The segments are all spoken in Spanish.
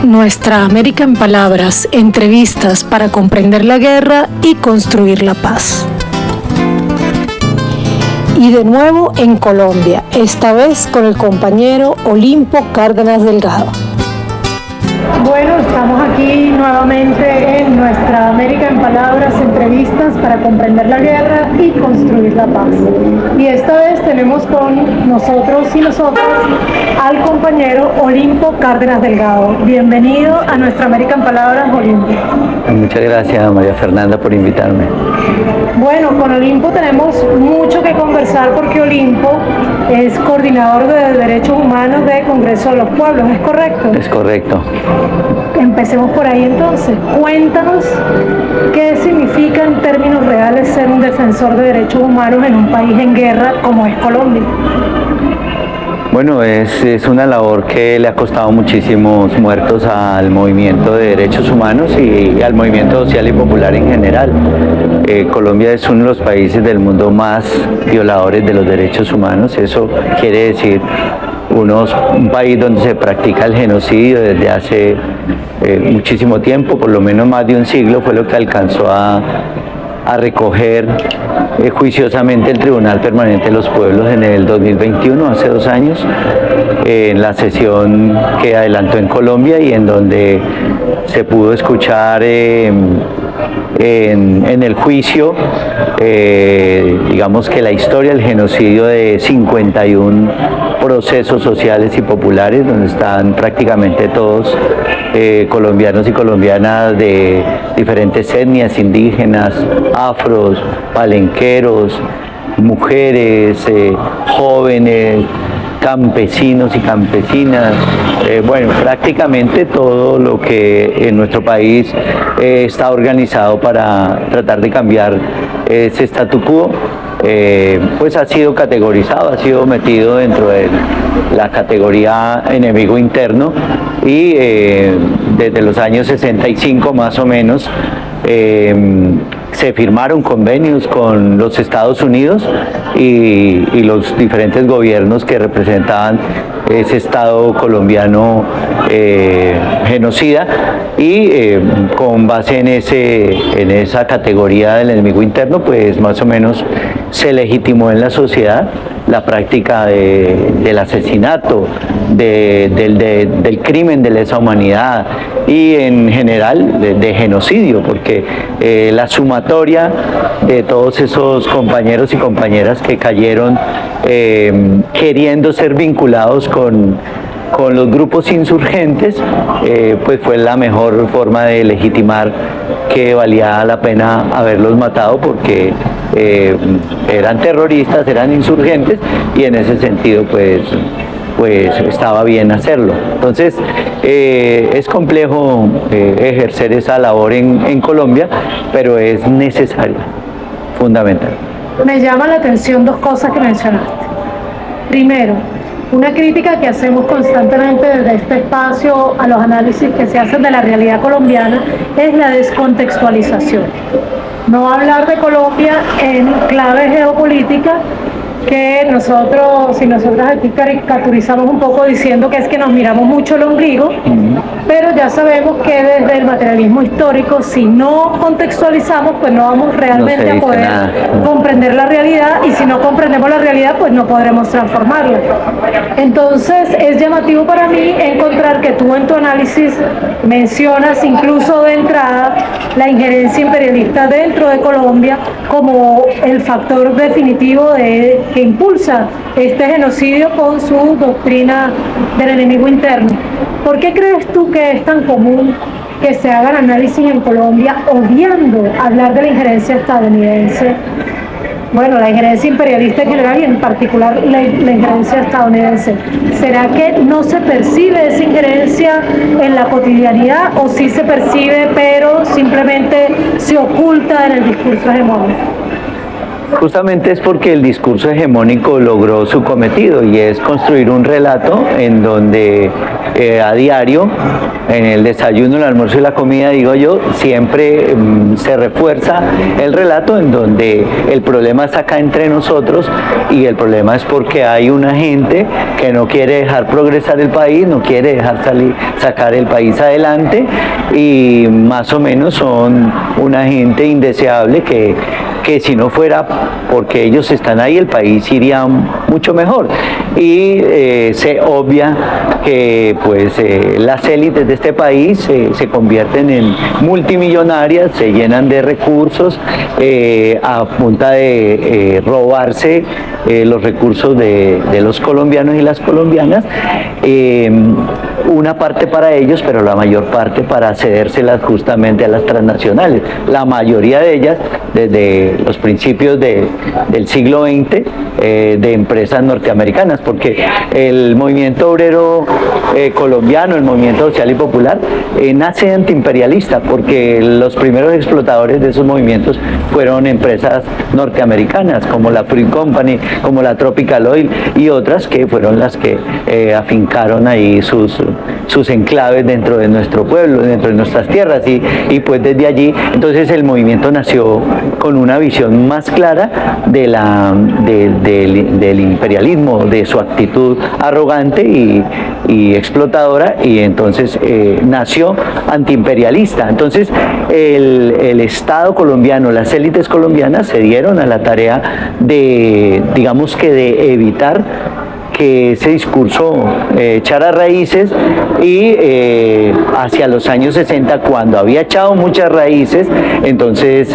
Nuestra América en Palabras, entrevistas para comprender la guerra y construir la paz. Y de nuevo en Colombia, esta vez con el compañero Olimpo Cárdenas Delgado. Bueno, estamos aquí nuevamente en Nuestra América en Palabras, entrevistas para comprender la guerra y construir la paz. Y esta vez tenemos con nosotros y nosotras al compañero Olimpo Cárdenas Delgado. Bienvenido a Nuestra América en Palabras, Olimpo. Muchas gracias, María Fernanda, por invitarme. Bueno, con Olimpo tenemos mucho que conversar porque Olimpo es coordinador de Derechos Humanos del Congreso de los Pueblos, ¿es correcto? Es correcto. Empecemos por ahí entonces. Cuéntanos qué significa en términos reales ser un defensor de derechos humanos en un país en guerra como es Colombia. Bueno, es una labor que le ha costado muchísimos muertos al movimiento de derechos humanos y al movimiento social y popular en general. Colombia es uno de los países del mundo más violadores de los derechos humanos. Eso quiere decir un país donde se practica el genocidio desde hace muchísimo tiempo, por lo menos más de un siglo, fue lo que alcanzó a recoger juiciosamente el Tribunal Permanente de los Pueblos en el 2021, hace 2 años, en la sesión que adelantó en Colombia y en donde se pudo escuchar en el juicio, digamos que la historia del genocidio de 51 procesos sociales y populares, donde están prácticamente todos colombianos y colombianas de diferentes etnias, indígenas, afros, palenqueros, mujeres, jóvenes, campesinos y campesinas, bueno, prácticamente todo lo que en nuestro país está organizado para tratar de cambiar ese statu quo, pues ha sido categorizado, ha sido metido dentro de la categoría enemigo interno y desde los años 65 más o menos se firmaron convenios con los Estados Unidos y los diferentes gobiernos que representaban ese Estado colombiano genocida y con base en esa categoría del enemigo interno, pues más o menos se legitimó en la sociedad la práctica del asesinato, del crimen de lesa humanidad y en general de genocidio, porque la sumatoria de todos esos compañeros y compañeras que cayeron queriendo ser vinculados con los grupos insurgentes, pues fue la mejor forma de legitimar que valía la pena haberlos matado porque eran terroristas, eran insurgentes y en ese sentido pues estaba bien hacerlo. Entonces es complejo ejercer esa labor en Colombia, pero es necesaria, fundamental. Me llama la atención 2 cosas que mencionaste. Primero, una crítica que hacemos constantemente desde este espacio a los análisis que se hacen de la realidad colombiana es la descontextualización. No hablar de Colombia en clave geopolítica, que nosotros y nosotras aquí caricaturizamos un poco diciendo que es que nos miramos mucho el ombligo, pero ya sabemos que desde el materialismo histórico, si no contextualizamos, pues no vamos realmente a poder comprender la realidad, y si no comprendemos la realidad, pues no podremos transformarla. Entonces es llamativo para mí encontrar que tú en tu análisis mencionas incluso de entrada la injerencia imperialista dentro de Colombia como el factor definitivo que impulsa este genocidio con su doctrina del enemigo interno. ¿Por qué crees tú que es tan común que se hagan análisis en Colombia obviando hablar de la injerencia estadounidense? Bueno, la injerencia imperialista en general y en particular la injerencia estadounidense. ¿Será que no se percibe esa injerencia en la cotidianidad o sí se percibe pero simplemente se oculta en el discurso hegemónico? Justamente es porque el discurso hegemónico logró su cometido y es construir un relato en donde a diario, en el desayuno, el almuerzo y la comida, digo yo, siempre se refuerza el relato en donde el problema está acá entre nosotros y el problema es porque hay una gente que no quiere dejar progresar el país, no quiere dejar sacar el país adelante y más o menos son una gente indeseable que si no fuera porque ellos están ahí, el país iría mucho mejor. Y se obvia que pues las élites de este país se convierten en multimillonarias, se llenan de recursos a punta de robarse los recursos de los colombianos y las colombianas, una parte para ellos, pero la mayor parte para cedérselas justamente a las transnacionales. La mayoría de ellas, desde los principios del siglo XX, de empresas norteamericanas, porque el movimiento obrero colombiano, el movimiento social y popular, nace antiimperialista, porque los primeros explotadores de esos movimientos fueron empresas norteamericanas, como la Fruit Company, como la Tropical Oil y otras que fueron las que afincaron ahí sus enclaves dentro de nuestro pueblo, dentro de nuestras tierras y pues desde allí, entonces el movimiento nació con una visión más clara del imperialismo, de su actitud arrogante y explotadora, y entonces nació antiimperialista. Entonces el Estado colombiano, las élites colombianas se dieron a la tarea de, digamos que de evitar que ese discurso echara raíces y hacia los años 60, cuando había echado muchas raíces, entonces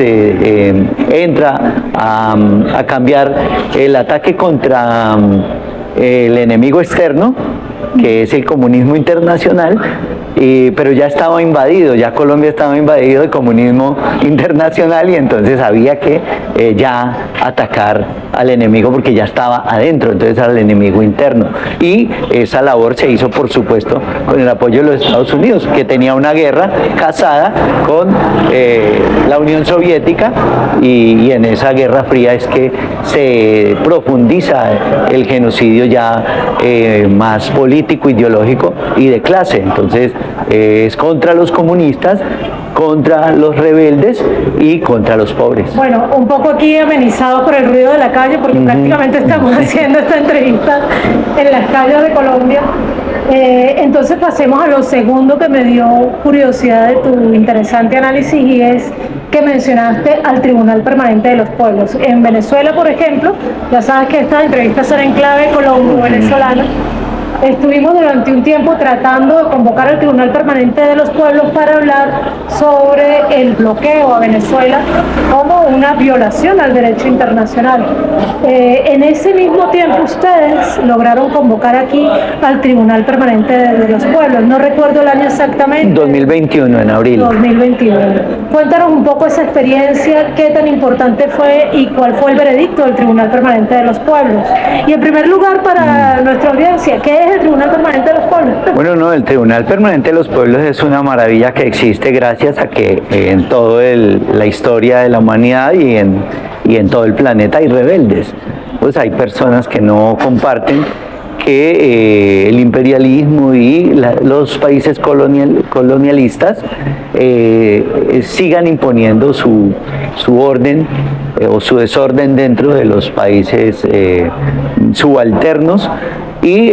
entra a cambiar el ataque contra el enemigo externo, que es el comunismo internacional, pero ya estaba invadido, ya Colombia estaba invadido de comunismo internacional y entonces había que ya atacar al enemigo porque ya estaba adentro, entonces al enemigo interno. Y esa labor se hizo, por supuesto, con el apoyo de los Estados Unidos, que tenía una guerra casada con la Unión Soviética y en esa Guerra Fría es que se profundiza el genocidio ya más político, ideológico y de clase. Entonces es contra los comunistas, contra los rebeldes y contra los pobres. Bueno, un poco aquí amenizado por el ruido de la calle, porque prácticamente estamos haciendo esta entrevista en las calles de Colombia. Entonces pasemos a lo segundo que me dio curiosidad de tu interesante análisis, y es que mencionaste al Tribunal Permanente de los Pueblos. En Venezuela, por ejemplo, ya sabes que estas entrevistas son en clave colombo-venezolana. Estuvimos durante un tiempo tratando de convocar al Tribunal Permanente de los Pueblos para hablar sobre el bloqueo a Venezuela como una violación al derecho internacional. En ese mismo tiempo ustedes lograron convocar aquí al Tribunal Permanente de los Pueblos. No recuerdo el año exactamente. 2021, en abril. 2021. Cuéntanos un poco esa experiencia, qué tan importante fue y cuál fue el veredicto del Tribunal Permanente de los Pueblos. Y en primer lugar, para nuestra audiencia, ¿qué es el Tribunal Permanente de los Pueblos? Bueno, no, el Tribunal Permanente de los Pueblos es una maravilla que existe gracias a que en toda la historia de la humanidad y en todo el planeta hay rebeldes. Pues hay personas que no comparten que el imperialismo y los países colonialistas sigan imponiendo su orden o su desorden dentro de los países subalternos. Y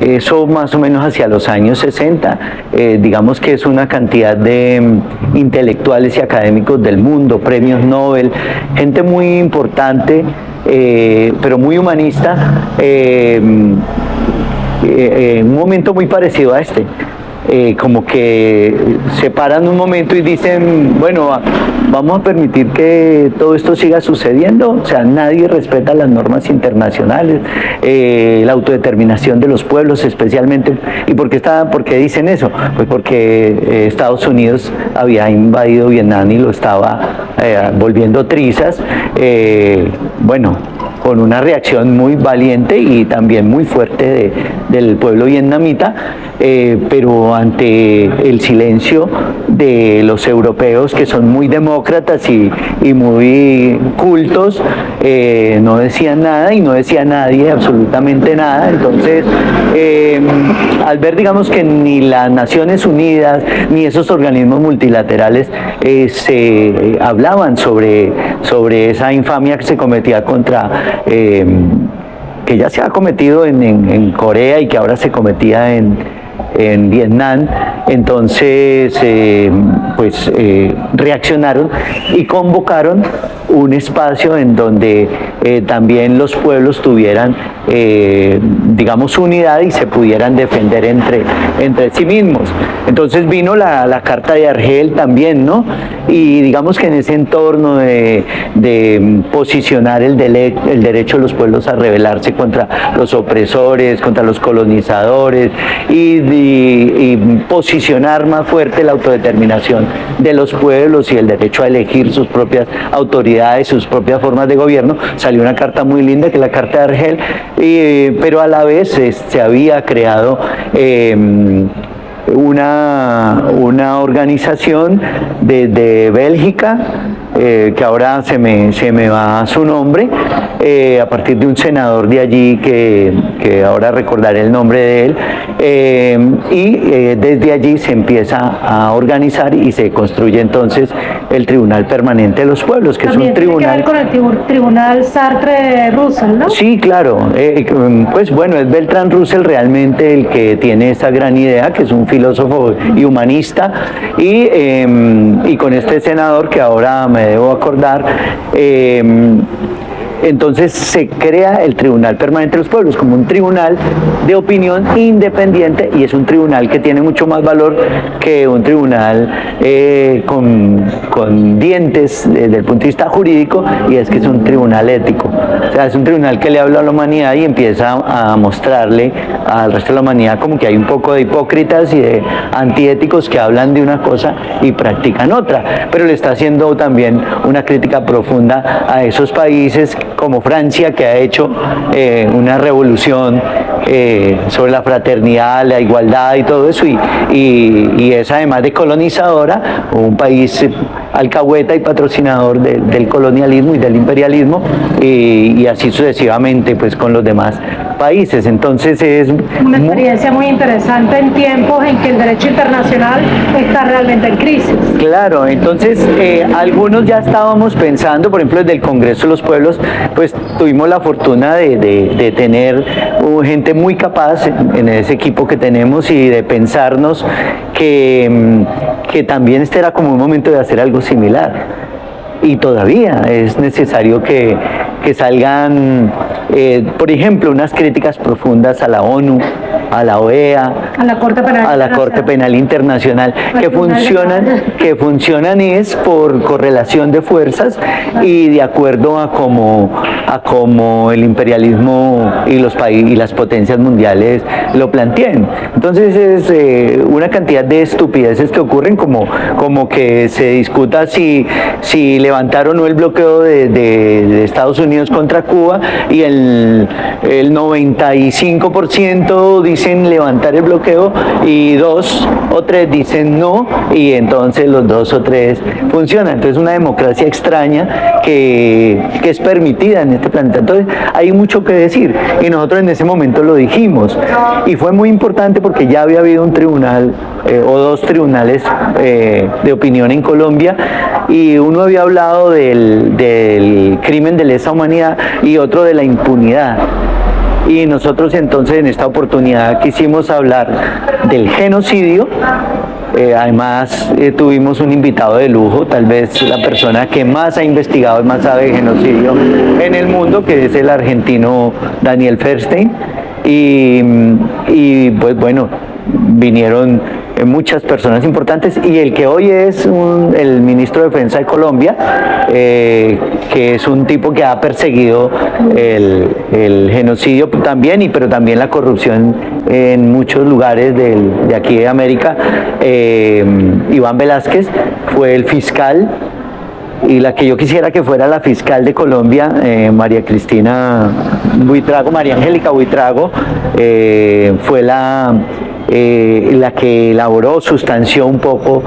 eso más o menos hacia los años 60, digamos que es una cantidad de intelectuales y académicos del mundo, premios Nobel, gente muy importante, pero muy humanista, en un momento muy parecido a este. Como que se paran un momento y dicen, bueno, vamos a permitir que todo esto siga sucediendo. O sea, nadie respeta las normas internacionales, la autodeterminación de los pueblos especialmente. ¿Y por qué dicen eso? Pues porque Estados Unidos había invadido Vietnam y lo estaba volviendo trizas. Bueno, con una reacción muy valiente y también muy fuerte del pueblo vietnamita. pero ante el silencio de los europeos, que son muy demócratas y muy cultos, no decían nada y no decía nadie absolutamente nada. Entonces, al ver, digamos, que ni las Naciones Unidas ni esos organismos multilaterales se hablaban sobre esa infamia que se cometía contra, que ya se ha cometido en Corea y que ahora se cometía en Vietnam, entonces reaccionaron y convocaron un espacio en donde también los pueblos tuvieran, digamos, unidad y se pudieran defender entre sí mismos. Entonces vino la Carta de Argel también, ¿no? Y digamos que en ese entorno de posicionar el derecho de los pueblos a rebelarse contra los opresores, contra los colonizadores y posicionar más fuerte la autodeterminación de los pueblos y el derecho a elegir sus propias autoridades, sus propias formas de gobierno, salió una carta muy linda que es la Carta de Argel, pero a la vez se había creado una organización de Bélgica, que ahora se me va su nombre, a partir de un senador de allí que ahora recordaré el nombre de él, y desde allí se empieza a organizar y se construye entonces el Tribunal Permanente de los Pueblos, que también es un tribunal... tiene que ver con el Tribunal Sartre-Russell, ¿no? Sí, claro. Pues bueno, es Bertrand Russell realmente el que tiene esa gran idea, que es un filósofo y humanista, y con este senador que ahora me debo acordar, entonces se crea el Tribunal Permanente de los Pueblos como un tribunal de opinión independiente, y es un tribunal que tiene mucho más valor que un tribunal con dientes desde el punto de vista jurídico, y es que es un tribunal ético. O sea, es un tribunal que le habla a la humanidad y empieza a mostrarle al resto de la humanidad como que hay un poco de hipócritas y de antiéticos que hablan de una cosa y practican otra, pero le está haciendo también una crítica profunda a esos países como Francia, que ha hecho una revolución sobre la fraternidad, la igualdad y todo eso, y es además de colonizadora, un país alcahueta y patrocinador del colonialismo y del imperialismo, y así sucesivamente pues con los demás países. Entonces es una experiencia muy interesante en tiempos en que el derecho internacional está realmente en crisis. Claro, entonces algunos ya estábamos pensando, por ejemplo, desde el Congreso de los Pueblos, pues tuvimos la fortuna de tener gente muy capaz en ese equipo que tenemos y de pensarnos que también este era como un momento de hacer algo similar. Y todavía es necesario que salgan, por ejemplo, unas críticas profundas a la ONU, a la OEA, a la Corte Penal Internacional, que funcionan es por correlación de fuerzas y de acuerdo a cómo el imperialismo y las potencias mundiales lo planteen. Entonces es una cantidad de estupideces que ocurren, como que se discuta si levantar o no el bloqueo de Estados Unidos contra Cuba, y el 95% dicen levantar el bloqueo y 2 o 3 dicen no, y entonces los 2 o 3 funcionan. Entonces una democracia extraña que es permitida en este planeta. Entonces hay mucho que decir, y nosotros en ese momento lo dijimos, y fue muy importante porque ya había habido un tribunal o 2 tribunales de opinión en Colombia, y uno había hablado del crimen de lesa humanidad y otro de la impunidad. Y nosotros entonces en esta oportunidad quisimos hablar del genocidio. Además tuvimos un invitado de lujo, tal vez la persona que más ha investigado y más sabe de genocidio en el mundo, que es el argentino Daniel Feinstein, y pues bueno, vinieron muchas personas importantes, y el que hoy es el ministro de Defensa de Colombia, que es un tipo que ha perseguido el genocidio también, pero también la corrupción en muchos lugares de aquí de América. Iván Velázquez fue el fiscal, y la que yo quisiera que fuera la fiscal de Colombia, María Cristina Buitrago, María Angélica Buitrago, fue la la que elaboró, sustanció un poco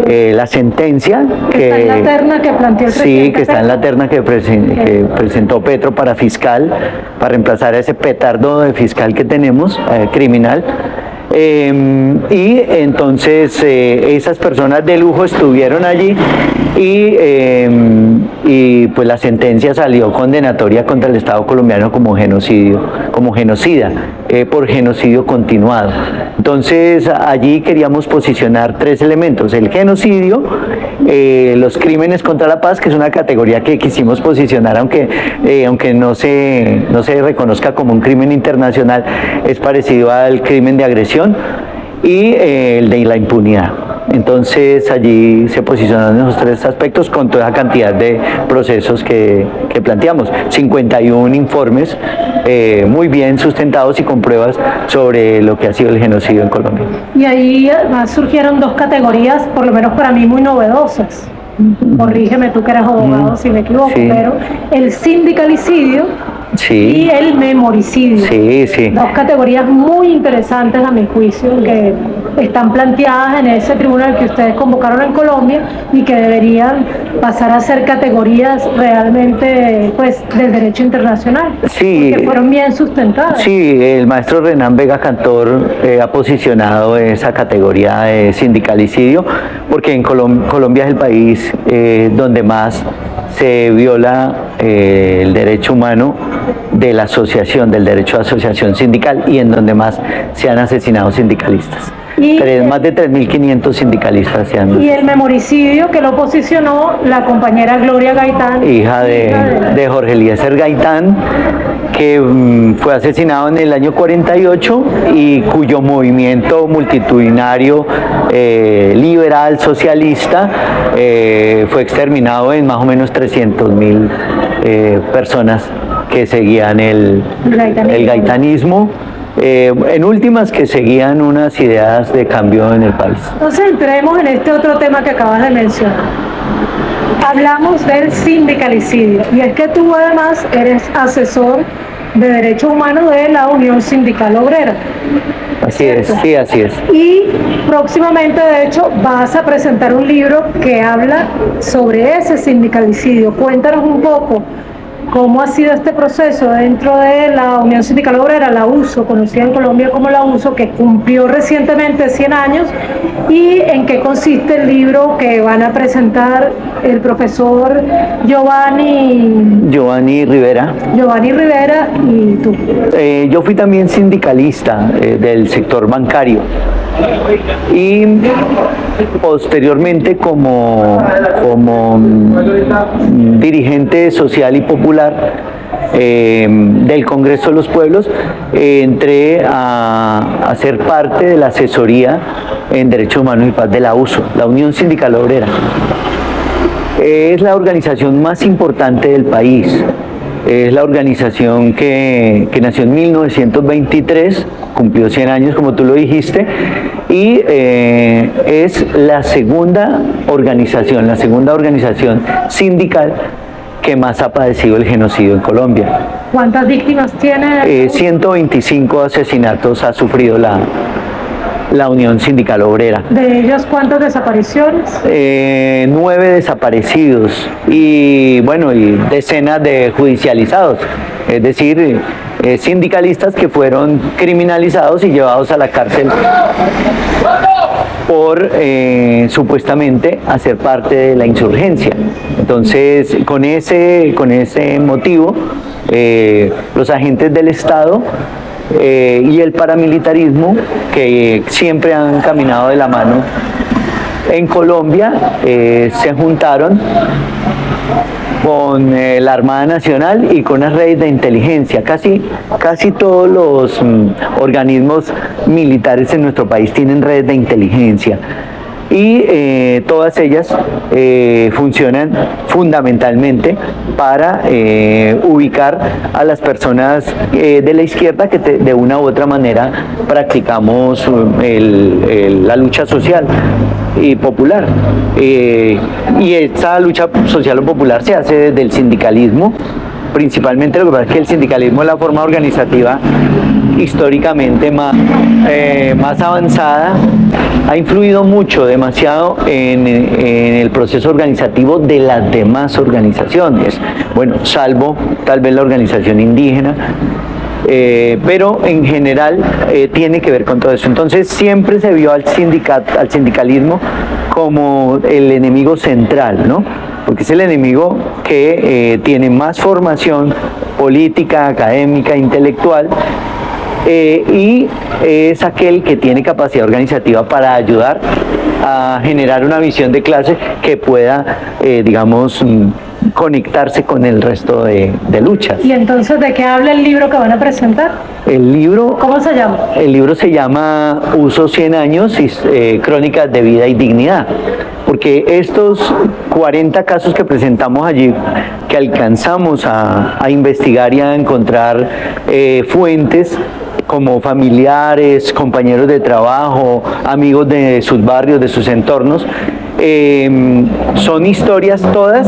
la sentencia que está en la terna que planteó el presidente. Sí, que está en la terna que presentó Petro para fiscal, para reemplazar a ese petardo de fiscal que tenemos, criminal. Y entonces esas personas de lujo estuvieron allí y pues la sentencia salió condenatoria contra el Estado colombiano como genocida, por genocidio continuado. Entonces allí queríamos posicionar 3 elementos: el genocidio, los crímenes contra la paz, que es una categoría que quisimos posicionar, aunque no se reconozca como un crimen internacional, es parecido al crimen de agresión, y el de la impunidad. Entonces allí se posicionan esos 3 aspectos con toda cantidad de procesos que planteamos, 51 informes muy bien sustentados y con pruebas sobre lo que ha sido el genocidio en Colombia. Y ahí además surgieron 2 categorías, por lo menos para mí, muy novedosas. Corrígeme tú que eres abogado si me equivoco, sí. Pero el sindicalicidio, sí, y el memoricidio. Sí, sí. 2 categorías muy interesantes a mi juicio que están planteadas en ese tribunal que ustedes convocaron en Colombia y que deberían pasar a ser categorías realmente pues del derecho internacional. Sí. Que fueron bien sustentadas. Sí, el maestro Renan Vega Cantor ha posicionado esa categoría de sindicalicidio porque en Colombia es el país donde más se viola el derecho humano de la asociación, del derecho a asociación sindical, y en donde más se han asesinado sindicalistas. Más de 3.500 sindicalistas se han... Y el memoricidio que lo posicionó la compañera Gloria Gaitán, hija de Jorge Eliezer Gaitán, que fue asesinado en el año 48 y cuyo movimiento multitudinario liberal socialista fue exterminado en más o menos 300.000 personas que seguían el gaitanismo. En últimas, que seguían unas ideas de cambio en el país. Entonces entremos en este otro tema que acabas de mencionar. Hablamos del sindicalicidio, y es que tú además eres asesor de derechos humanos de la Unión Sindical Obrera. Así es, sí, así es. Y próximamente, de hecho, vas a presentar un libro que habla sobre ese sindicalicidio. Cuéntanos un poco cómo ha sido este proceso dentro de la Unión Sindical Obrera, la USO, conocida en Colombia como la USO, que cumplió recientemente 100 años, y en qué consiste el libro que van a presentar el profesor Giovanni Rivera y tú. Yo fui también sindicalista del sector bancario y posteriormente como dirigente social y popular del Congreso de los Pueblos, entré a ser parte de la asesoría en Derechos Humanos y Paz de la USO, la Unión Sindical Obrera. Es la organización más importante del país. Es la organización que nació en 1923, cumplió 100 años como tú lo dijiste, y es la segunda organización sindical que más ha padecido el genocidio en Colombia. ¿Cuántas víctimas tiene? 125 asesinatos ha sufrido la Unión Sindical Obrera. ¿De ellos cuántas desapariciones? 9 desaparecidos y bueno, y decenas de judicializados, es decir, sindicalistas que fueron criminalizados y llevados a la cárcel por supuestamente hacer parte de la insurgencia. Entonces, con ese motivo, los agentes del Estado y el paramilitarismo, que siempre han caminado de la mano en Colombia, se juntaron con la Armada Nacional y con las redes de inteligencia. Casi todos los organismos militares en nuestro país tienen redes de inteligencia, y todas ellas funcionan fundamentalmente para ubicar a las personas de la izquierda que de una u otra manera practicamos la lucha social y popular. Y esta lucha social o popular se hace desde el sindicalismo, principalmente. Lo que pasa es que el sindicalismo es la forma organizativa históricamente más avanzada, ha influido mucho, demasiado en el proceso organizativo de las demás organizaciones, bueno, salvo tal vez la organización indígena, pero en general tiene que ver con todo eso. Entonces siempre se vio al sindicalismo como el enemigo central, ¿no? Porque es el enemigo que tiene más formación política, académica, intelectual, y es aquel que tiene capacidad organizativa para ayudar a generar una visión de clase que pueda, digamos, conectarse con el resto de luchas. ¿Y entonces de qué habla el libro que van a presentar? El libro, ¿Cómo se llama? El libro se llama Uso 100 años, Crónicas de Vida y Dignidad, porque estos 40 casos que presentamos allí, que alcanzamos a investigar y a encontrar fuentes como familiares, compañeros de trabajo, amigos de sus barrios, de sus entornos, son historias todas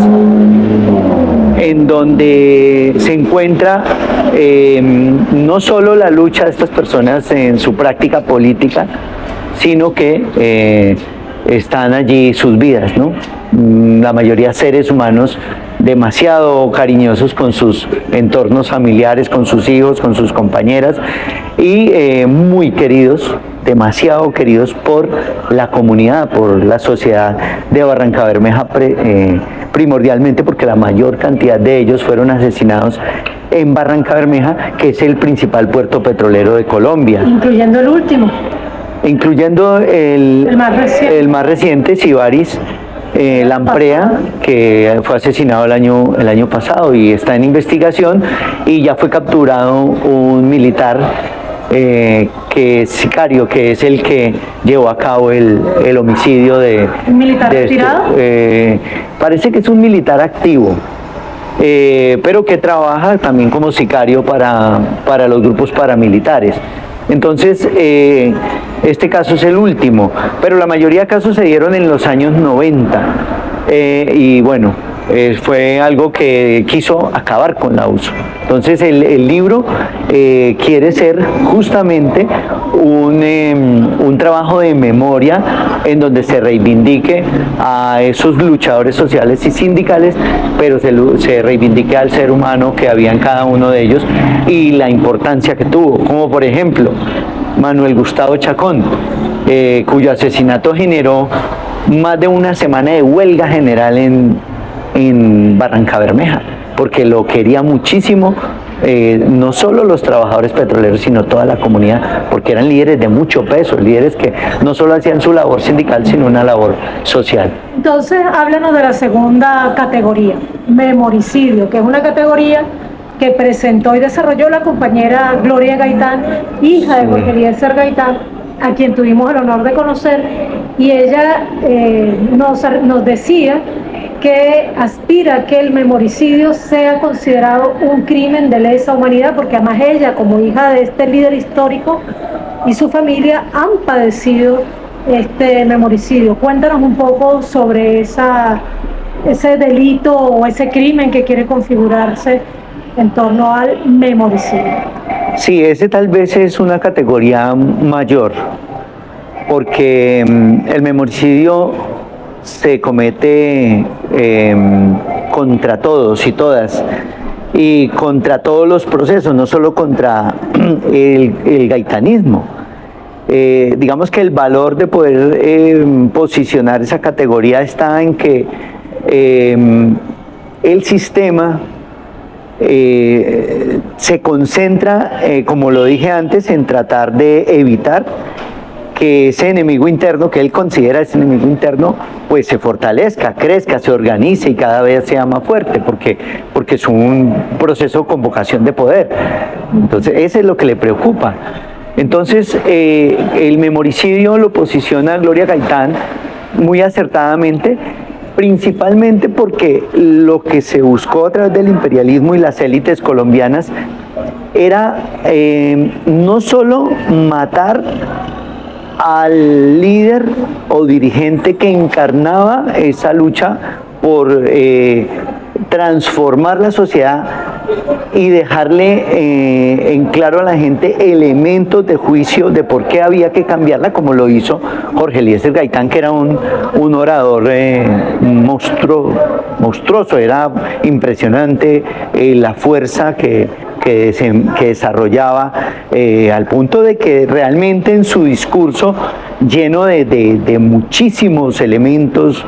en donde se encuentra no solo la lucha de estas personas en su práctica política, sino que están allí sus vidas, ¿no? La mayoría seres humanos demasiado cariñosos con sus entornos familiares, con sus hijos, con sus compañeras, y muy queridos, demasiado queridos por la comunidad, por la sociedad de Barrancabermeja, primordialmente porque la mayor cantidad de ellos fueron asesinados en Barrancabermeja, que es el principal puerto petrolero de Colombia. Incluyendo el último. Incluyendo el más reciente, Sibaris Lamprea, que fue asesinado el año pasado y está en investigación, y ya fue capturado un militar que es sicario, que es el que llevó a cabo el homicidio de... ¿Un militar retirado? Parece que es un militar activo, pero que trabaja también como sicario para los grupos paramilitares. Entonces, este caso es el último, pero la mayoría de casos se dieron en los años 90, y bueno, fue algo que quiso acabar con la USO. Entonces el libro quiere ser justamente un trabajo de memoria en donde se reivindique a esos luchadores sociales y sindicales, pero se reivindique al ser humano que había en cada uno de ellos y la importancia que tuvo, como por ejemplo Manuel Gustavo Chacón, cuyo asesinato generó más de una semana de huelga general en Barrancabermeja, porque lo quería muchísimo, no solo los trabajadores petroleros, sino toda la comunidad, porque eran líderes de mucho peso, líderes que no solo hacían su labor sindical, sino una labor social. Entonces, háblanos de la segunda categoría, memoricidio, que es una categoría que presentó y desarrolló la compañera Gloria Gaitán, hija de Jorge Eliezer Gaitán, a quien tuvimos el honor de conocer, y ella nos decía que aspira a que el memoricidio sea considerado un crimen de lesa humanidad, porque además ella, como hija de este líder histórico, y su familia han padecido este memoricidio. Cuéntanos un poco sobre ese delito o ese crimen que quiere configurarse en torno al memoricidio. Sí, ese tal vez es una categoría mayor, porque el memoricidio se comete contra todos y todas, y contra todos los procesos, no solo contra el gaitanismo. Digamos que el valor de poder posicionar esa categoría está en que el sistema se concentra, como lo dije antes, en tratar de evitar que ese enemigo interno, que él considera ese enemigo interno, pues se fortalezca, crezca, se organice y cada vez sea más fuerte, porque es un proceso con vocación de poder. Entonces, eso es lo que le preocupa. Entonces, el memoricidio lo posiciona Gloria Gaitán muy acertadamente, principalmente porque lo que se buscó a través del imperialismo y las élites colombianas era no solo matar al líder o dirigente que encarnaba esa lucha por transformar la sociedad y dejarle en claro a la gente elementos de juicio de por qué había que cambiarla, como lo hizo Jorge Eliezer Gaitán, que era un orador monstruoso, era impresionante la fuerza que desarrollaba, al punto de que realmente en su discurso, lleno de muchísimos elementos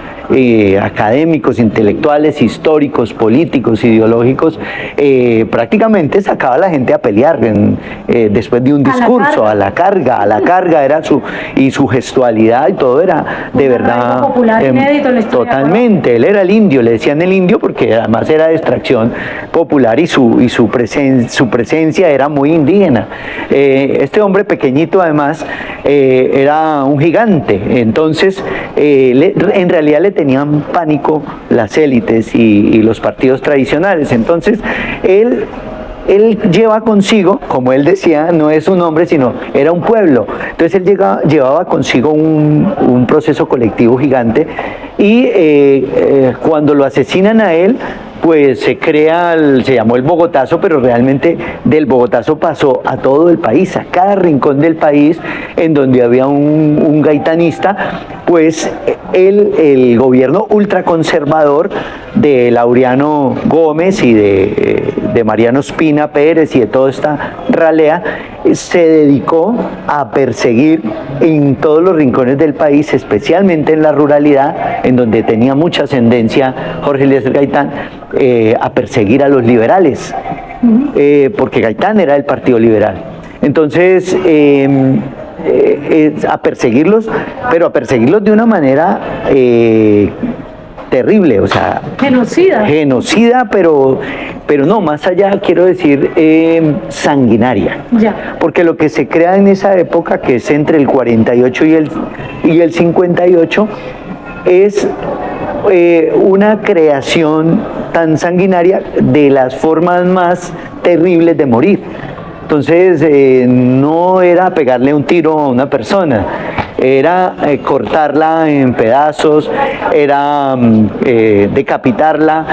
académicos, intelectuales, históricos, políticos, ideológicos, prácticamente sacaba a la gente a pelear después de un discurso, a la carga era su gestualidad y todo era de verdad popular, inédito en la historia. Totalmente, él era el indio, le decían el indio porque además era de extracción popular y su presencia era muy indígena. Este hombre pequeñito además era un gigante, entonces en realidad le tenían pánico las élites y los partidos tradicionales. Entonces él lleva consigo, como él decía, no es un hombre, sino era un pueblo. Entonces él llevaba consigo un proceso colectivo gigante y cuando lo asesinan a él, pues se llamó el Bogotazo, pero realmente del Bogotazo pasó a todo el país, a cada rincón del país en donde había un gaitanista, pues el gobierno ultraconservador de Laureano Gómez y de Mariano Espina Pérez y de toda esta ralea se dedicó a perseguir en todos los rincones del país, especialmente en la ruralidad, en donde tenía mucha ascendencia Jorge Eliezer Gaitán, a perseguir a los liberales, porque Gaitán era del Partido Liberal. Entonces, a perseguirlos, pero a perseguirlos de una manera terrible, o sea, genocida, pero no, más allá, quiero decir, sanguinaria. Ya. Porque lo que se crea en esa época, que es entre el 48 y el 58, es una creación tan sanguinaria de las formas más terribles de morir. Entonces, no era pegarle un tiro a una persona, era cortarla en pedazos, era decapitarla,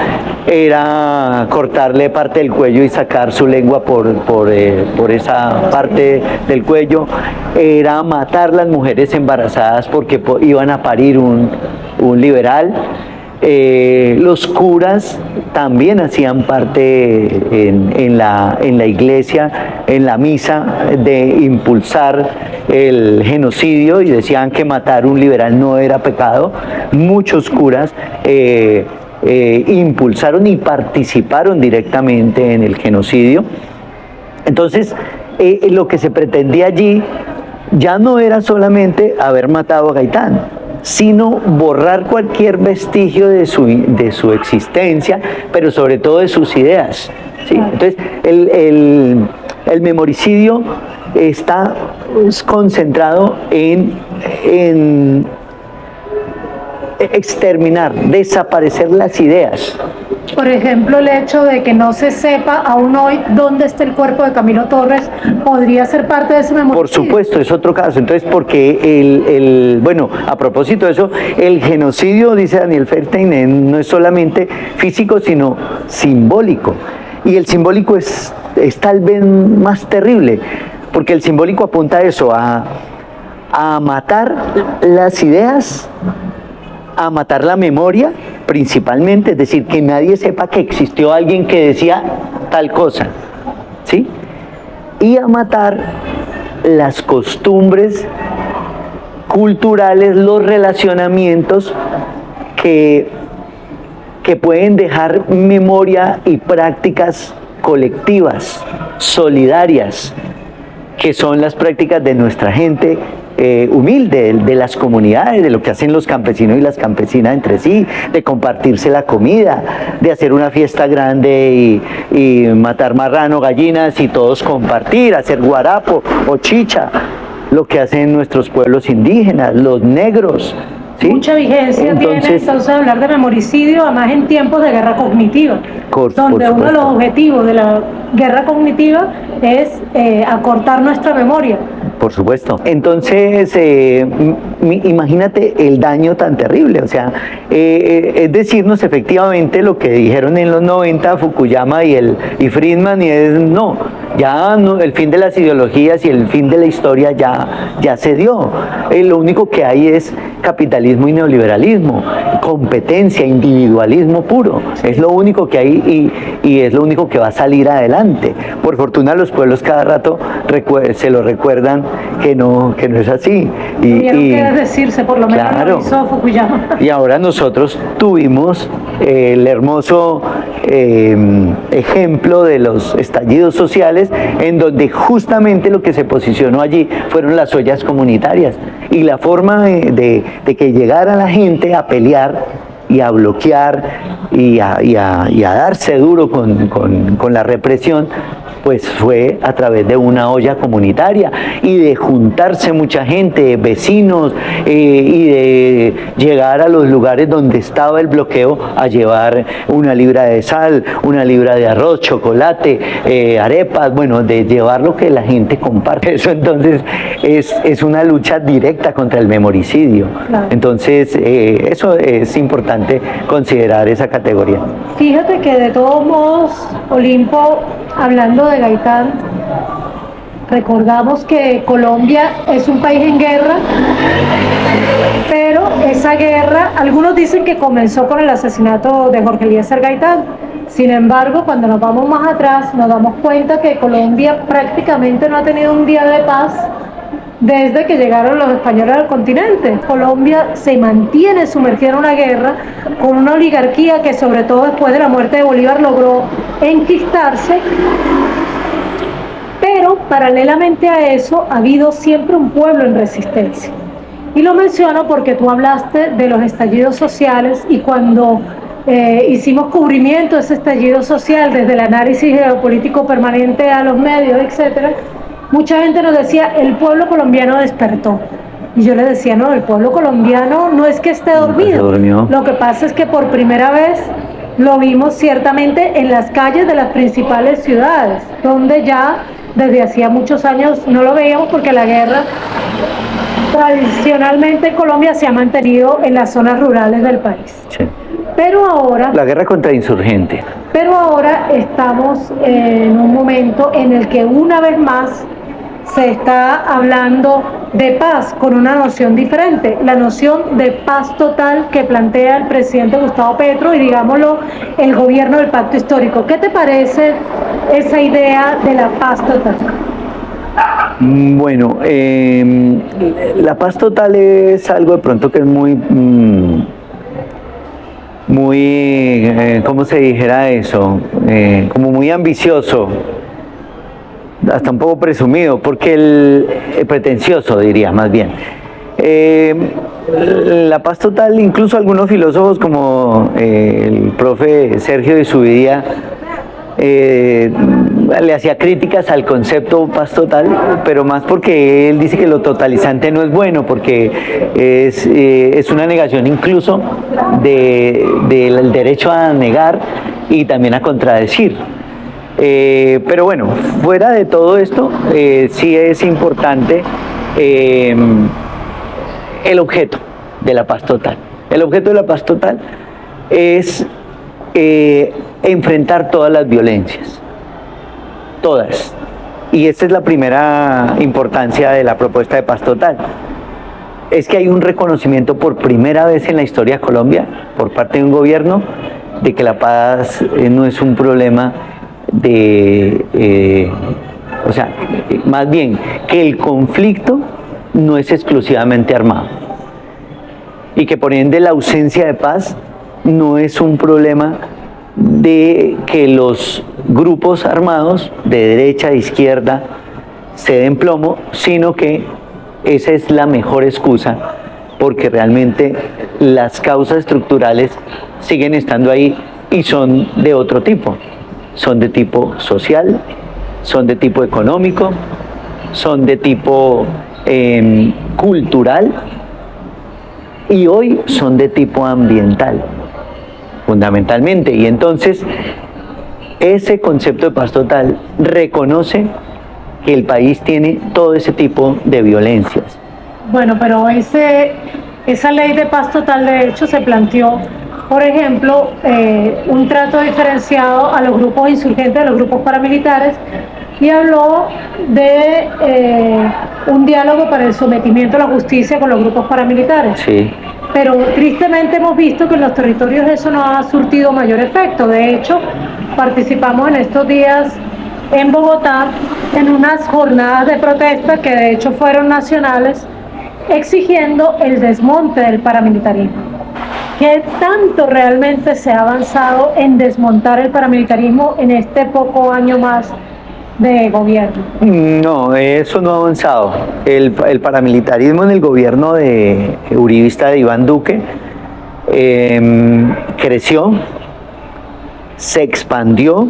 era cortarle parte del cuello y sacar su lengua por esa parte del cuello, era matar las mujeres embarazadas porque iban a parir un liberal. Los curas también hacían parte en la iglesia, en la misa, de impulsar el genocidio y decían que matar un liberal no era pecado. Muchos curas impulsaron y participaron directamente en el genocidio. Entonces, lo que se pretendía allí ya no era solamente haber matado a Gaitán, sino borrar cualquier vestigio de su existencia, pero sobre todo de sus ideas, ¿sí? Entonces, el memoricidio está concentrado en exterminar, desaparecer las ideas. Por ejemplo, el hecho de que no se sepa aún hoy dónde está el cuerpo de Camilo Torres podría ser parte de ese memoricidio. Por supuesto, es otro caso. Entonces, porque bueno, a propósito de eso, el genocidio, dice Daniel Feldstein, no es solamente físico, sino simbólico. Y el simbólico es tal vez más terrible, porque el simbólico apunta a eso, a matar las ideas, a matar la memoria principalmente, es decir, que nadie sepa que existió alguien que decía tal cosa, ¿sí? Y a matar las costumbres culturales, los relacionamientos que pueden dejar memoria y prácticas colectivas, solidarias, que son las prácticas de nuestra gente humilde, de las comunidades, de lo que hacen los campesinos y las campesinas entre sí, de compartirse la comida, de hacer una fiesta grande y matar marrano, gallinas y todos compartir, hacer guarapo o chicha, lo que hacen nuestros pueblos indígenas, los negros. ¿Sí? Mucha vigencia tiene entonces hablar de memoricidio, además en tiempos de guerra cognitiva, donde uno de los objetivos de la guerra cognitiva es acortar nuestra memoria, por supuesto. Entonces, imagínate el daño tan terrible, o sea, es decirnos efectivamente lo que dijeron en los 90 Fukuyama y Friedman, y es no, ya no, el fin de las ideologías y el fin de la historia ya se dio. Lo único que hay es capitalismo y neoliberalismo, competencia, individualismo puro, es lo único que hay y es lo único que va a salir adelante. Por fortuna los pueblos cada rato se lo recuerdan que no es así. Que decirse, por lo menos claro, lo hizo Fukuyama. Y ahora nosotros tuvimos el hermoso ejemplo de los estallidos sociales, en donde justamente lo que se posicionó allí fueron las ollas comunitarias y la forma de que llegara la gente a pelear y a bloquear y a darse duro con la represión, pues fue a través de una olla comunitaria y de juntarse mucha gente, vecinos, y de llegar a los lugares donde estaba el bloqueo a llevar una libra de sal, una libra de arroz, chocolate, arepas, bueno, de llevar lo que la gente comparte. Eso entonces es una lucha directa contra el memoricidio. Claro. Entonces, eso es importante considerar esa categoría. Fíjate que de todos modos, Olimpo, hablando de Gaitán, recordamos que Colombia es un país en guerra, pero esa guerra, algunos dicen que comenzó con el asesinato de Jorge Eliezer Gaitán. Sin embargo, cuando nos vamos más atrás, nos damos cuenta que Colombia prácticamente no ha tenido un día de paz desde que llegaron los españoles al continente. Colombia se mantiene sumergida en una guerra con una oligarquía que, sobre todo después de la muerte de Bolívar, logró enquistarse. Pero paralelamente a eso ha habido siempre un pueblo en resistencia. Y lo menciono porque tú hablaste de los estallidos sociales, y cuando hicimos cubrimiento de ese estallido social, desde el análisis geopolítico permanente a los medios, etcétera, mucha gente nos decía, el pueblo colombiano despertó. Y yo les decía, no, el pueblo colombiano no es que esté dormido. Lo que pasa es que por primera vez lo vimos ciertamente en las calles de las principales ciudades, donde ya desde hacía muchos años no lo veíamos, porque la guerra tradicionalmente en Colombia se ha mantenido en las zonas rurales del país. Sí. Pero ahora... La guerra contra insurgentes. Pero ahora estamos en un momento en el que una vez más se está hablando de paz con una noción diferente, la noción de paz total que plantea el presidente Gustavo Petro y, digámoslo, el gobierno del pacto histórico. ¿Qué te parece esa idea de la paz total? Bueno, la paz total es algo de pronto que es muy, ¿cómo se dijera eso? Como muy ambicioso, hasta un poco presumido, porque el pretencioso, diría más bien. La paz total, incluso algunos filósofos como el profe Sergio de Zubidía le hacía críticas al concepto paz total, pero más porque él dice que lo totalizante no es bueno, porque es una negación incluso del derecho a negar y también a contradecir. Pero bueno, fuera de todo esto, sí es importante el objeto de la paz total. El objeto de la paz total es enfrentar todas las violencias, todas. Y esta es la primera importancia de la propuesta de paz total. Es que hay un reconocimiento por primera vez en la historia de Colombia, por parte de un gobierno, de que la paz no es un problema o sea, más bien que el conflicto no es exclusivamente armado y que por ende la ausencia de paz no es un problema de que los grupos armados de derecha e izquierda se den plomo, sino que esa es la mejor excusa, porque realmente las causas estructurales siguen estando ahí y son de otro tipo. Son de tipo social, son de tipo económico, son de tipo cultural y hoy son de tipo ambiental, fundamentalmente. Y entonces ese concepto de paz total reconoce que el país tiene todo ese tipo de violencias. Bueno, pero esa ley de paz total de hecho se planteó, por ejemplo, un trato diferenciado a los grupos insurgentes, a los grupos paramilitares, y habló de un diálogo para el sometimiento a la justicia con los grupos paramilitares. Sí. Pero tristemente hemos visto que en los territorios eso no ha surtido mayor efecto. De hecho, participamos en estos días en Bogotá en unas jornadas de protesta que de hecho fueron nacionales, exigiendo el desmonte del paramilitarismo. ¿Qué tanto realmente se ha avanzado en desmontar el paramilitarismo en este poco año más de gobierno? No, eso no ha avanzado. El paramilitarismo en el gobierno de uribista de Iván Duque creció, se expandió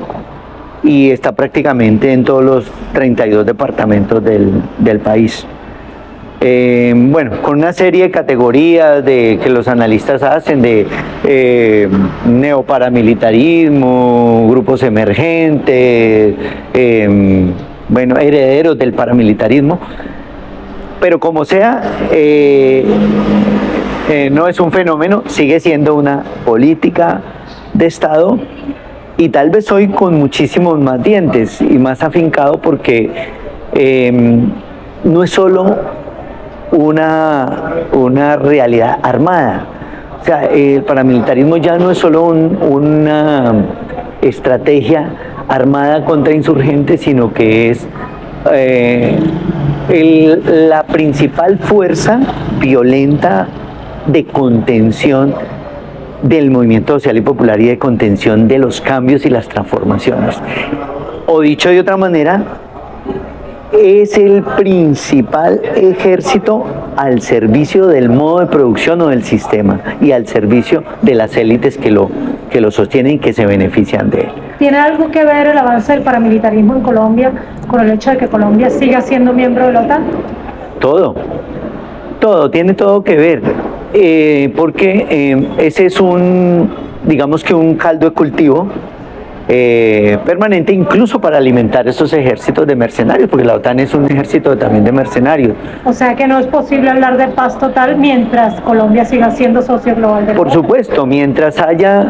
y está prácticamente en todos los 32 departamentos del país. Bueno, con una serie de categorías que los analistas hacen de neoparamilitarismo, grupos emergentes, bueno, herederos del paramilitarismo, pero como sea, no es un fenómeno, sigue siendo una política de Estado y tal vez hoy con muchísimos más dientes y más afincado porque no es solo una realidad armada. O sea, el paramilitarismo ya no es solo una estrategia armada contra insurgentes, sino que es la principal fuerza violenta de contención del movimiento social y popular y de contención de los cambios y las transformaciones. O dicho de otra manera, es el principal ejército al servicio del modo de producción o del sistema y al servicio de las élites que lo sostienen y que se benefician de él. ¿Tiene algo que ver el avance del paramilitarismo en Colombia con el hecho de que Colombia siga siendo miembro de la OTAN? Todo, tiene todo que ver, porque ese es digamos que un caldo de cultivo permanente, incluso para alimentar esos ejércitos de mercenarios, porque la OTAN es un ejército también de mercenarios. O sea que no es posible hablar de paz total mientras Colombia siga siendo socio global de la OTAN. Por supuesto, mientras haya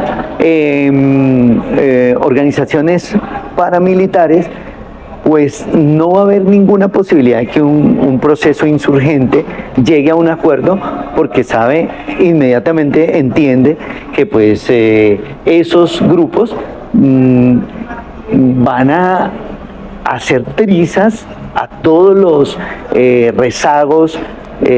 organizaciones paramilitares, pues no va a haber ninguna posibilidad de que un proceso insurgente llegue a un acuerdo, porque inmediatamente entiende que pues esos grupos van a hacer trizas a todos los rezagos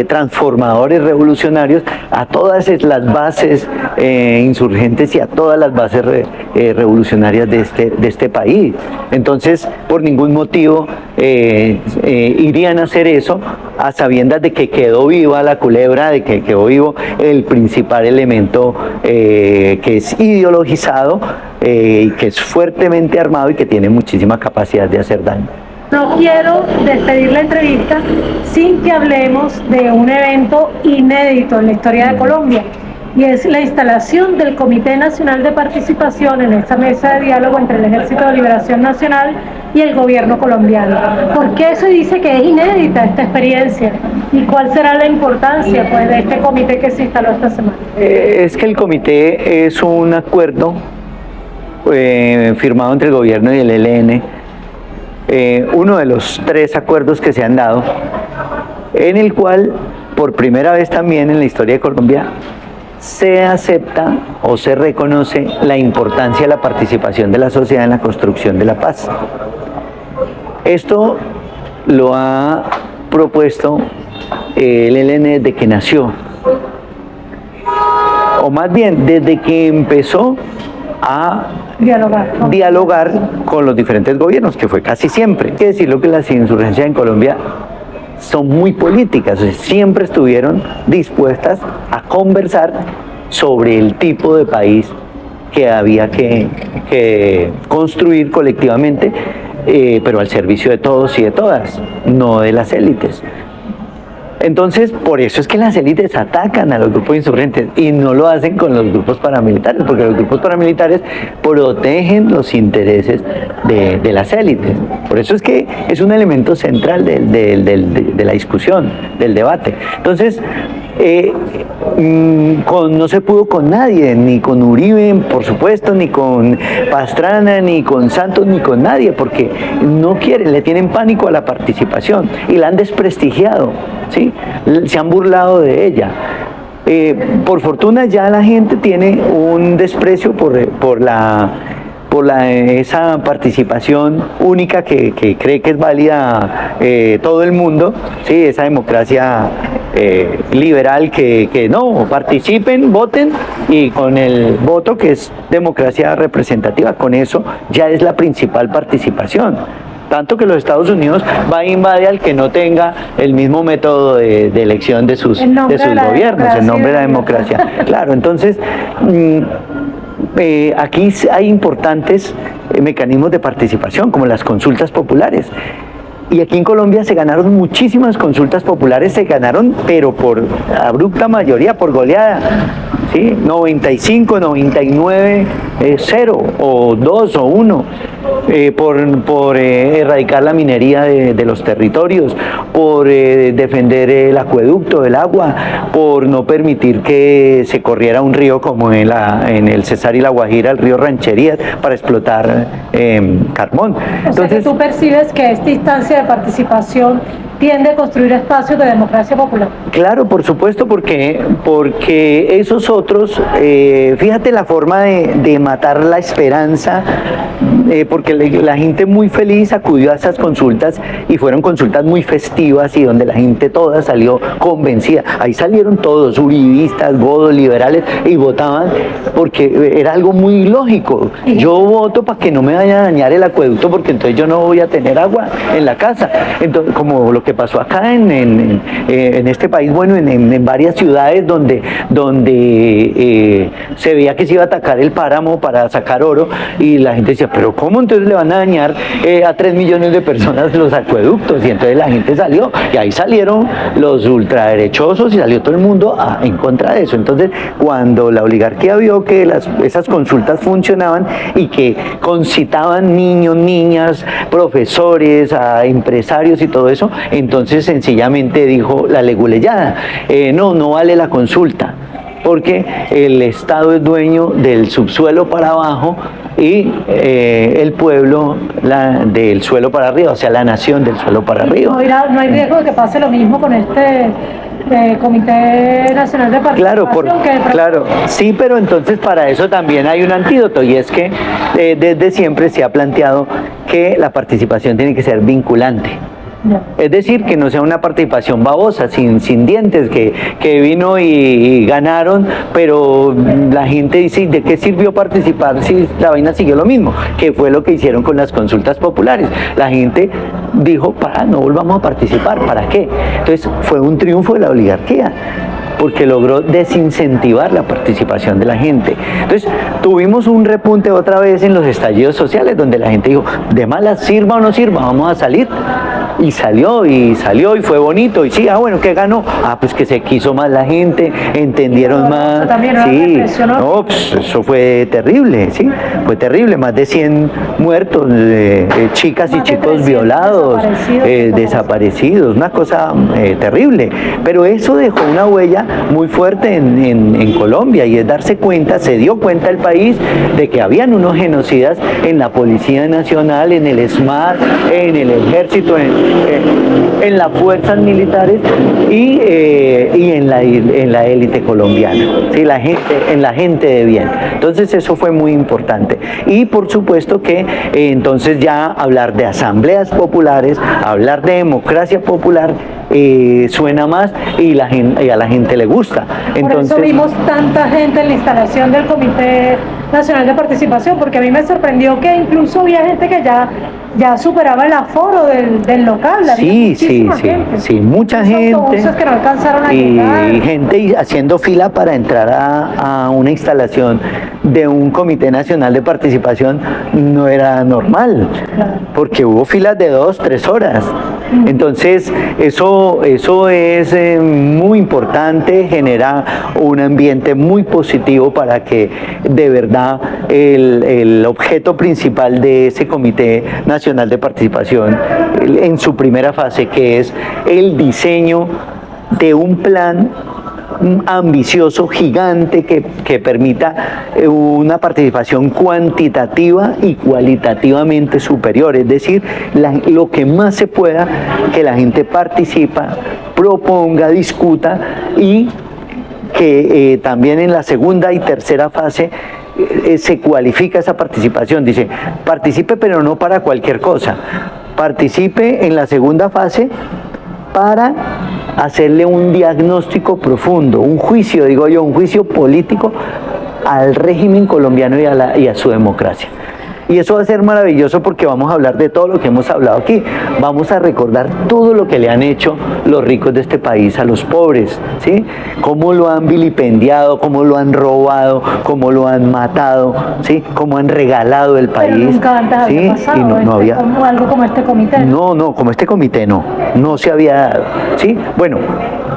transformadores revolucionarios, a todas las bases insurgentes y a todas las bases revolucionarias de este país. Entonces, por ningún motivo irían a hacer eso a sabiendas de que quedó viva la culebra, de que quedó vivo el principal elemento que es ideologizado y que es fuertemente armado y que tiene muchísima capacidad de hacer daño. No quiero despedir la entrevista sin que hablemos de un evento inédito en la historia de Colombia, y es la instalación del Comité Nacional de Participación en esta mesa de diálogo entre el Ejército de Liberación Nacional y el gobierno colombiano. ¿Por qué se dice que es inédita esta experiencia? ¿Y cuál será la importancia pues, de este comité que se instaló esta semana? Es que el comité es un acuerdo firmado entre el gobierno y el ELN, uno de los 3 acuerdos que se han dado, en el cual por primera vez también en la historia de Colombia se acepta o se reconoce la importancia de la participación de la sociedad en la construcción de la paz. Esto lo ha propuesto el ELN desde que nació, o más bien desde que empezó a dialogar con los diferentes gobiernos, que fue casi siempre. Hay que decirlo que las insurgencias en Colombia son muy políticas, siempre estuvieron dispuestas a conversar sobre el tipo de país que había que construir colectivamente, pero al servicio de todos y de todas, no de las élites. Entonces, por eso es que las élites atacan a los grupos insurgentes y no lo hacen con los grupos paramilitares, porque los grupos paramilitares protegen los intereses de las élites. Por eso es que es un elemento central de la discusión, del debate. Entonces, no se pudo con nadie, ni con Uribe, por supuesto, ni con Pastrana, ni con Santos, ni con nadie, porque no quieren, le tienen pánico a la participación y la han desprestigiado, ¿sí? Se han burlado de ella. Por fortuna ya la gente tiene un desprecio por esa participación única que cree que es válida todo el mundo, ¿sí? Esa democracia liberal que no, participen, voten, y con el voto, que es democracia representativa, con eso ya es la principal participación. Tanto que los Estados Unidos va a invadir al que no tenga el mismo método de elección de sus gobiernos, en nombre de la democracia. Claro, entonces aquí hay importantes mecanismos de participación, como las consultas populares. Y aquí en Colombia se ganaron muchísimas consultas populares, se ganaron, pero por abrupta mayoría, por goleada, ¿sí? 95, 99, 0, o 2, o 1, por erradicar la minería de los territorios, por defender el acueducto, el agua, por no permitir que se corriera un río como en el Cesar y la Guajira, el río Rancherías, para explotar carbón. Entonces, que tú percibes que esta instancia de participación tiende a construir espacios de democracia popular. Claro, por supuesto, porque esos otros, fíjate la forma de matar la esperanza, porque la gente muy feliz acudió a esas consultas y fueron consultas muy festivas y donde la gente toda salió convencida. Ahí salieron todos, uribistas, godos, liberales, y votaban porque era algo muy lógico. Yo voto para que no me vaya a dañar el acueducto, porque entonces yo no voy a tener agua en la casa. Entonces, como lo que pasó acá en este país, bueno, en varias ciudades donde se veía que se iba a atacar el páramo para sacar oro, y la gente decía, pero ¿cómo entonces le van a dañar a 3 millones de personas los acueductos? Y entonces la gente salió, y ahí salieron los ultraderechosos y salió todo el mundo en contra de eso. Entonces, cuando la oligarquía vio que esas consultas funcionaban y que concitaban niños, niñas, profesores, a empresarios y todo eso, entonces sencillamente dijo la leguleyada, no vale la consulta, porque el Estado es dueño del subsuelo para abajo y el pueblo del suelo para arriba, o sea, la nación del suelo para arriba. No hay riesgo de que pase lo mismo con este Comité Nacional de Participación. Claro, sí, pero entonces para eso también hay un antídoto, y es que desde siempre se ha planteado que la participación tiene que ser vinculante. Es decir, que no sea una participación babosa, sin dientes, que vino y ganaron, pero la gente dice, ¿de qué sirvió participar si la vaina siguió lo mismo? Que fue lo que hicieron con las consultas populares. La gente dijo, no volvamos a participar, ¿para qué? Entonces fue un triunfo de la oligarquía, porque logró desincentivar la participación de la gente. Entonces, tuvimos un repunte otra vez en los estallidos sociales, donde la gente dijo, de malas, sirva o no sirva, vamos a salir. Y salió y fue bonito. Y sí, bueno, ¿qué ganó? Pues que se quiso más la gente, entendieron más. Sí, no, pues eso fue terrible, sí, fue terrible. Más de 100 muertos, chicas y chicos violados, desaparecidos, una cosa terrible. Pero eso dejó una huella muy fuerte en Colombia, y es darse cuenta, se dio cuenta el país de que habían unos genocidas en la Policía Nacional, en el ESMAD, en el Ejército, en las fuerzas militares y en la élite colombiana, ¿sí? En la gente de bien. Entonces eso fue muy importante. Y por supuesto que entonces ya hablar de asambleas populares, hablar de democracia popular, suena más y a la gente le gusta. Entonces, por eso vimos tanta gente en la instalación del Comité Nacional de Participación, porque a mí me sorprendió que incluso había gente que ya superaba el aforo del local. Sí, mucha gente, que no alcanzaron a llegar. Y gente haciendo fila para entrar a una instalación de un Comité Nacional de Participación no era normal, porque hubo filas de 2, 3 horas. Entonces, eso es muy importante, genera un ambiente muy positivo para que de verdad el objeto principal de ese Comité Nacional de Participación en su primera fase, que es el diseño de un plan ambicioso, gigante, que permita una participación cuantitativa y cualitativamente superior, es decir, lo que más se pueda, que la gente participa, proponga, discuta y que también en la segunda y tercera fase se cualifica esa participación, dice, participe pero no para cualquier cosa, participe en la segunda fase para hacerle un diagnóstico profundo, un juicio, digo yo, un juicio político al régimen colombiano y a su democracia. Y eso va a ser maravilloso porque vamos a hablar de todo lo que hemos hablado aquí. Vamos a recordar todo lo que le han hecho los ricos de este país a los pobres, ¿sí? Cómo lo han vilipendiado, cómo lo han robado, cómo lo han matado, ¿sí? Cómo han regalado el país. Pero nunca antes ¿sí? había pasado, Y no había como algo como este comité. No, como este comité no se había dado, ¿sí? Bueno,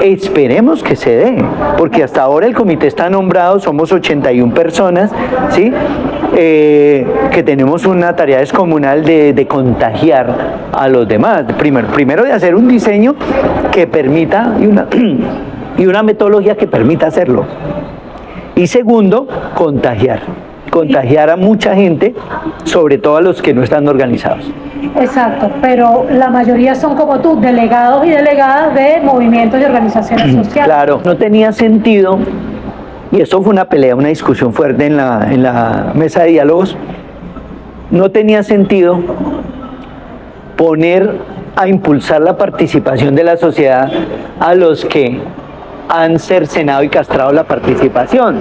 esperemos que se dé, porque hasta ahora el comité está nombrado, somos 81 personas, ¿sí? Que tenemos una tarea descomunal de contagiar a los demás. Primero de hacer un diseño que permita y una metodología que permita hacerlo. Y segundo, contagiar a mucha gente, sobre todo a los que no están organizados. Exacto, pero la mayoría son como tú, delegados y delegadas de movimientos y organizaciones sociales. Claro, no tenía sentido, y eso fue una pelea, una discusión fuerte en la mesa de diálogos, no tenía sentido poner a impulsar la participación de la sociedad a los que han cercenado y castrado la participación.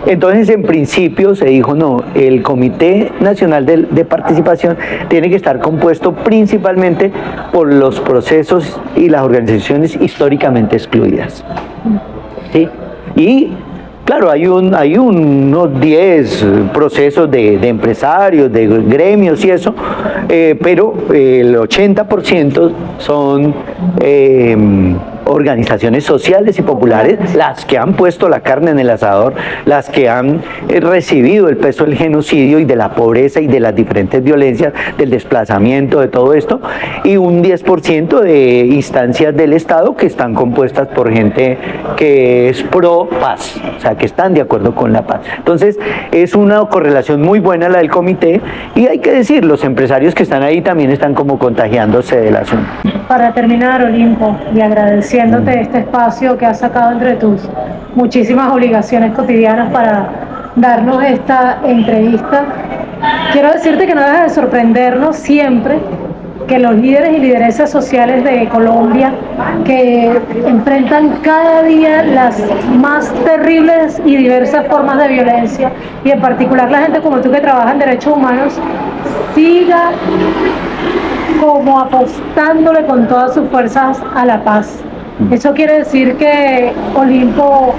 Entonces, en principio se dijo, no, el Comité Nacional de Participación tiene que estar compuesto principalmente por los procesos y las organizaciones históricamente excluidas. ¿Sí? Y claro, hay unos 10 procesos de empresarios, de gremios y eso, pero el 80% son organizaciones sociales y populares, las que han puesto la carne en el asador, las que han recibido el peso del genocidio y de la pobreza y de las diferentes violencias, del desplazamiento, de todo esto, y un 10% de instancias del Estado que están compuestas por gente que es pro paz, o sea, que están de acuerdo con la paz. Entonces, es una correlación muy buena la del comité, y hay que decir, los empresarios que están ahí también están como contagiándose del asunto. Para terminar, Olimpo, y agradeciéndote este espacio que has sacado entre tus muchísimas obligaciones cotidianas para darnos esta entrevista, quiero decirte que no deja de sorprendernos siempre que los líderes y lideresas sociales de Colombia, que enfrentan cada día las más terribles y diversas formas de violencia, y en particular la gente como tú que trabaja en derechos humanos, siga como apostándole con todas sus fuerzas a la paz. Eso quiere decir que Olimpo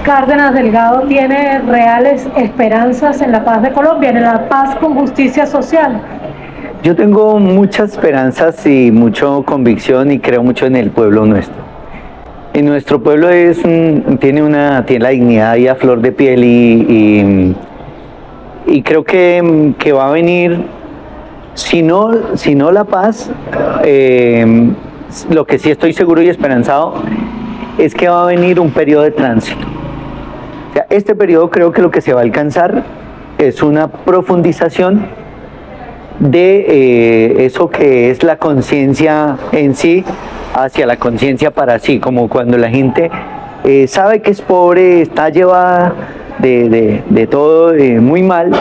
Cárdenas Delgado tiene reales esperanzas en la paz de Colombia, en la paz con justicia social. Yo tengo muchas esperanzas y mucha convicción, y creo mucho en el pueblo nuestro. En nuestro pueblo tiene la dignidad ahí a flor de piel, y creo que va a venir. Si no la paz, lo que sí estoy seguro y esperanzado es que va a venir un periodo de tránsito. O sea, este periodo creo que lo que se va a alcanzar es una profundización de eso que es la conciencia en sí hacia la conciencia para sí, como cuando la gente sabe que es pobre, está llevada de todo muy mal,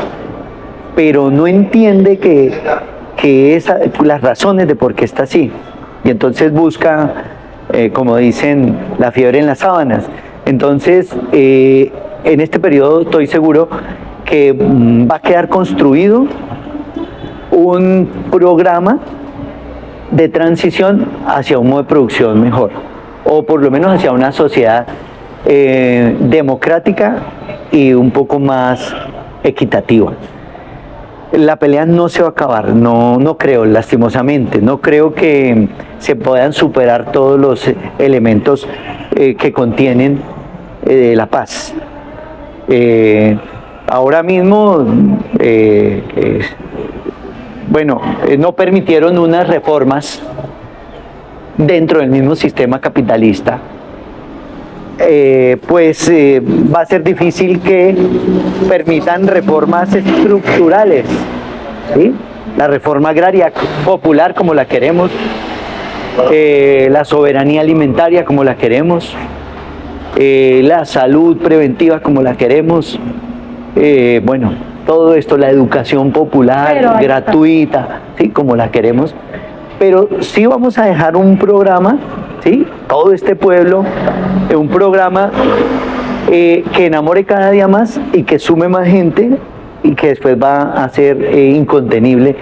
pero no entiende las razones de por qué está así. Y entonces busca, como dicen, la fiebre en las sábanas. Entonces, en este periodo estoy seguro que va a quedar construido un programa de transición hacia un modo de producción mejor, o por lo menos hacia una sociedad democrática y un poco más equitativa. La pelea no se va a acabar, no creo, lastimosamente, no creo que se puedan superar todos los elementos que contienen la paz. Ahora mismo, no permitieron unas reformas dentro del mismo sistema capitalista. Va a ser difícil que permitan reformas estructurales, ¿sí? La reforma agraria popular como la queremos, la soberanía alimentaria como la queremos, la salud preventiva como la queremos, todo esto, la educación popular gratuita, ¿sí? Como la queremos, pero sí vamos a dejar un programa, ¿sí? Todo este pueblo, un programa que enamore cada día más y que sume más gente y que después va a ser incontenible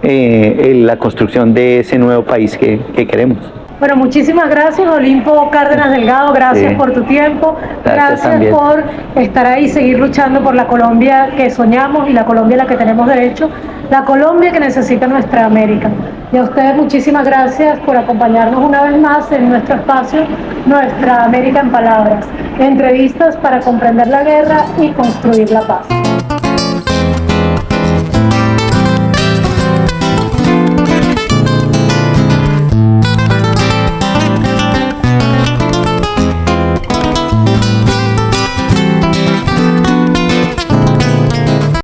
la construcción de ese nuevo país que queremos. Bueno, muchísimas gracias, Olimpo Cárdenas Delgado, gracias por tu tiempo, gracias por estar ahí y seguir luchando por la Colombia que soñamos y la Colombia a la que tenemos derecho, la Colombia que necesita nuestra América. Y a ustedes muchísimas gracias por acompañarnos una vez más en nuestro espacio, Nuestra América en Palabras, entrevistas para comprender la guerra y construir la paz.